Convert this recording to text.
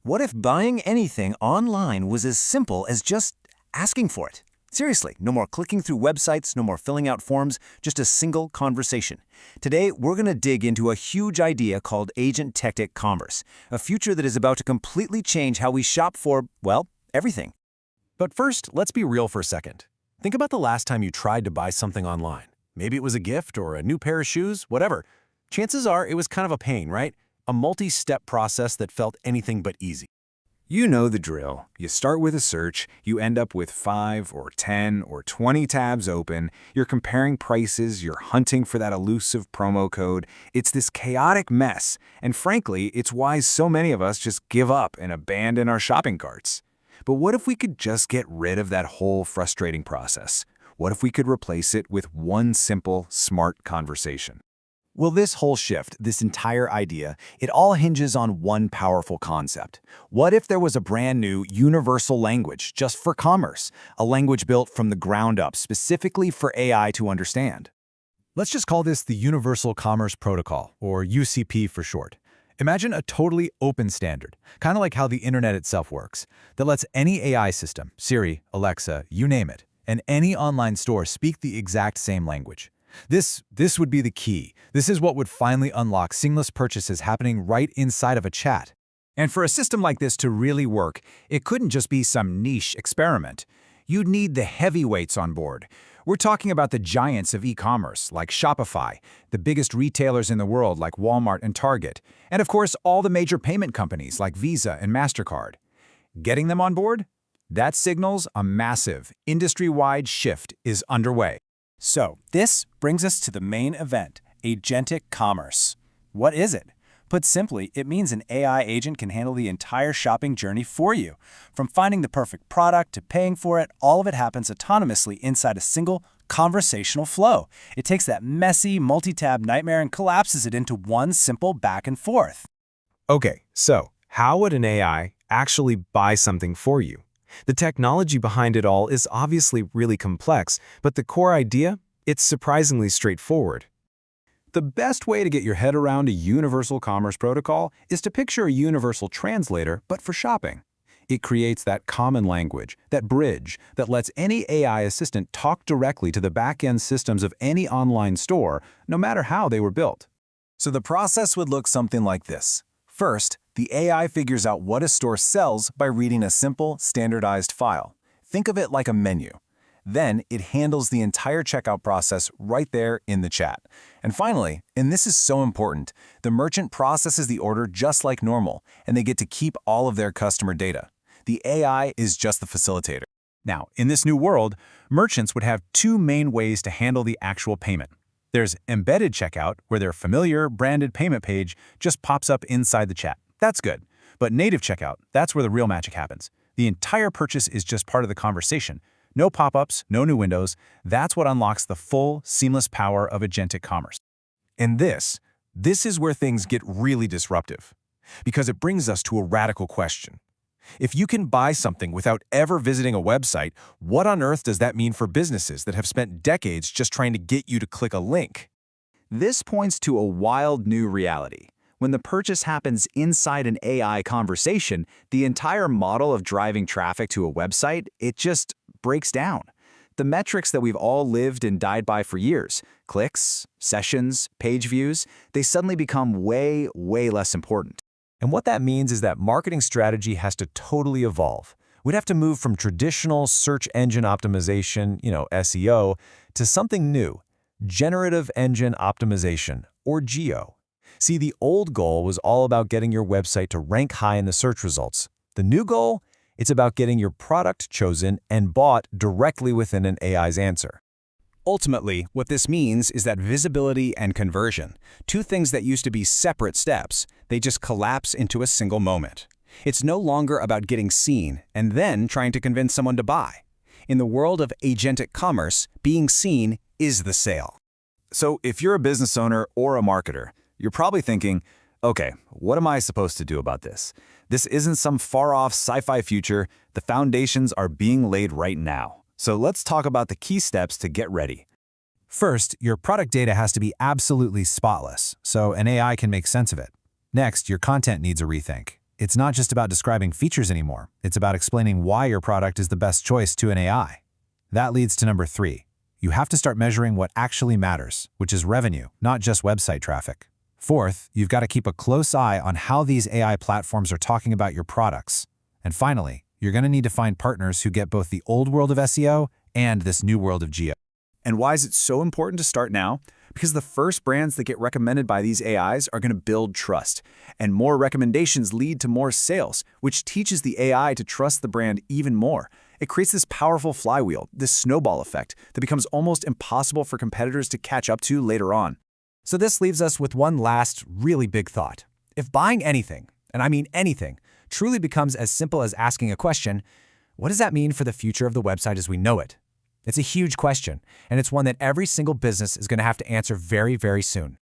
What if buying anything online was as simple as just asking for it? Seriously, no more clicking through websites, no more filling out forms, just a single conversation. Today, we're going to dig into a huge idea called Agentic commerce, a future that is about to completely change how we shop for, well, everything. But first, let's be real for a second. Think about the last time you tried to buy something online. Maybe it was a gift or a new pair of shoes, whatever. Chances are it was kind of a pain, right? A multi-step process that felt anything but easy. You know the drill. You start with a search, you end up with 5 or 10 or 20 tabs open, you're comparing prices, you're hunting for that elusive promo code. It's this chaotic mess, and frankly, it's why so many of us just give up and abandon our shopping carts. But what if we could just get rid of that whole frustrating process? What if we could replace it with one simple, smart conversation? Well, this whole shift, this entire idea, it all hinges on one powerful concept. What if there was a brand new universal language just for commerce, a language built from the ground up specifically for AI to understand? Let's just call this the Universal Commerce Protocol, or UCP for short. Imagine a totally open standard, kind of like how the internet itself works, that lets any AI system, Siri, Alexa, you name it, and any online store speak the exact same language. This would be the key. This is what would finally unlock seamless purchases happening right inside of a chat. And for a system like this to really work, it couldn't just be some niche experiment. You'd need the heavyweights on board. We're talking about the giants of e-commerce, like Shopify, the biggest retailers in the world like Walmart and Target, and of course all the major payment companies like Visa and MasterCard. Getting them on board? That signals a massive, industry-wide shift is underway. So, this brings us to the main event, Agentic commerce. What is it? Put simply, it means an AI agent can handle the entire shopping journey for you. From finding the perfect product to paying for it, all of it happens autonomously inside a single conversational flow. It takes that messy, multi-tab nightmare and collapses it into one simple back and forth. Okay, so how would an AI actually buy something for you? The technology behind it all is obviously really complex, but the core idea, it's surprisingly straightforward. The best way to get your head around a universal commerce protocol is to picture a universal translator, but for shopping. It creates that common language, that bridge, that lets any AI assistant talk directly to the back-end systems of any online store, no matter how they were built. So the process would look something like this. First, the AI figures out what a store sells by reading a simple, standardized file. Think of it like a menu. Then it handles the entire checkout process right there in the chat. And finally, and this is so important, the merchant processes the order just like normal, and they get to keep all of their customer data. The AI is just the facilitator. Now, in this new world, merchants would have two main ways to handle the actual payment. There's embedded checkout, where their familiar, branded payment page just pops up inside the chat. That's good. But native checkout, that's where the real magic happens. The entire purchase is just part of the conversation. No pop-ups, no new windows. That's what unlocks the full, seamless power of agentic commerce. And this is where things get really disruptive, because it brings us to a radical question. If you can buy something without ever visiting a website, what on earth does that mean for businesses that have spent decades just trying to get you to click a link? This points to a wild new reality. When the purchase happens inside an AI conversation, the entire model of driving traffic to a website, it just breaks down. The metrics that we've all lived and died by for years, clicks, sessions, page views, they suddenly become way, way less important. And what that means is that marketing strategy has to totally evolve. We'd have to move from traditional search engine optimization, SEO, to something new, generative engine optimization, or GEO. See, the old goal was all about getting your website to rank high in the search results. The new goal? It's about getting your product chosen and bought directly within an AI's answer. Ultimately, what this means is that visibility and conversion, two things that used to be separate steps, they just collapse into a single moment. It's no longer about getting seen and then trying to convince someone to buy. In the world of agentic commerce, being seen is the sale. So if you're a business owner or a marketer, you're probably thinking, okay, what am I supposed to do about this? This isn't some far-off sci-fi future. The foundations are being laid right now. So let's talk about the key steps to get ready. First, your product data has to be absolutely spotless, so an AI can make sense of it. Next, your content needs a rethink. it's not just about describing features anymore. It's about explaining why your product is the best choice to an AI. That leads to number 3. You have to start measuring what actually matters, which is revenue, not just website traffic. Fourth, you've got to keep a close eye on how these AI platforms are talking about your products. And finally, you're going to need to find partners who get both the old world of SEO and this new world of geo. And why is it so important to start now? Because the first brands that get recommended by these AIs are going to build trust. And more recommendations lead to more sales, which teaches the AI to trust the brand even more. It creates this powerful flywheel, this snowball effect, that becomes almost impossible for competitors to catch up to later on. So this leaves us with one last really big thought. If buying anything, and I mean anything, truly becomes as simple as asking a question, what does that mean for the future of the website as we know it? It's a huge question, and it's one that every single business is going to have to answer very, very soon.